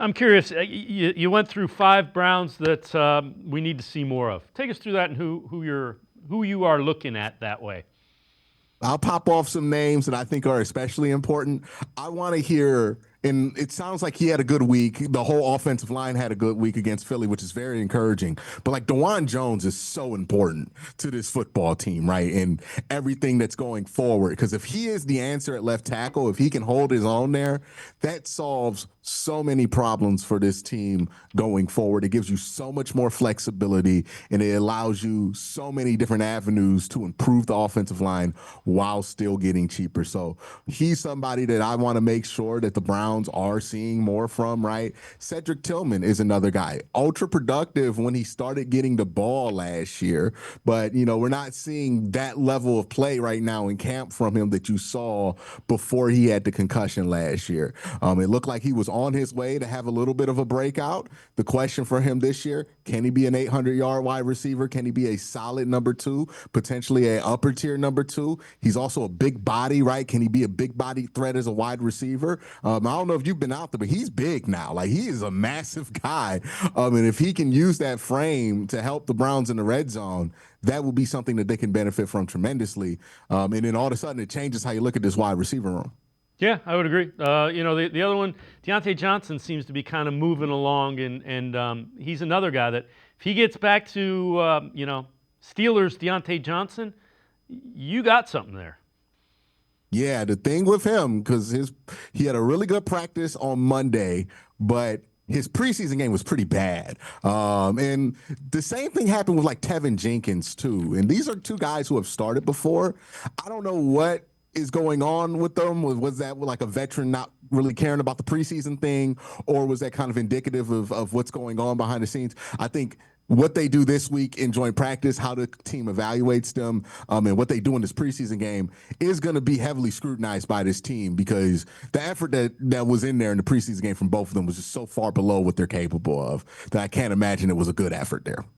I'm curious. You went through 5 Browns that we need to see more of. Take us through that and who you are looking at that way. I'll pop off some names that I think are especially important. I want to hear, and it sounds like he had a good week. The whole offensive line had a good week against Philly, which is very encouraging. But like DeJuan Jones is so important to this football team, right? And everything that's going forward. Because if he is the answer at left tackle, if he can hold his own there, that solves so many problems for this team going forward. It gives you so much more flexibility and it allows you so many different avenues to improve the offensive line while still getting cheaper. So he's somebody that I want to make sure that the Browns are seeing more from, right? Cedric Tillman is another guy, ultra productive when he started getting the ball last year, but we're not seeing that level of play right now in camp from him that you saw before he had the concussion last year. It looked like he was on his way to have a little bit of a breakout. The question for him this year, can he be an 800-yard wide receiver? Can he be a solid number 2, potentially an upper tier number 2? He's also a big body, right? Can he be a big body threat as a wide receiver? I don't know if you've been out there, but he's big now. Like, he is a massive guy. And if he can use that frame to help the Browns in the red zone, that will be something that they can benefit from tremendously. And then all of a sudden it changes how you look at this wide receiver room. Yeah, I would agree. The other one, Deontay Johnson, seems to be kind of moving along, and he's another guy that if he gets back to Steelers Deontay Johnson, you got something there. Yeah, the thing with him, because he had a really good practice on Monday, but his preseason game was pretty bad. And the same thing happened with like Tevin Jenkins too. And these are 2 guys who have started before. I don't know what is going on with them. Was that like a veteran not really caring about the preseason thing, or was that kind of indicative of what's going on behind the scenes? I think what they do this week in joint practice, how the team evaluates them, and what they do in this preseason game is going to be heavily scrutinized by this team because the effort that was in there in the preseason game from both of them was just so far below what they're capable of that I can't imagine it was a good effort there.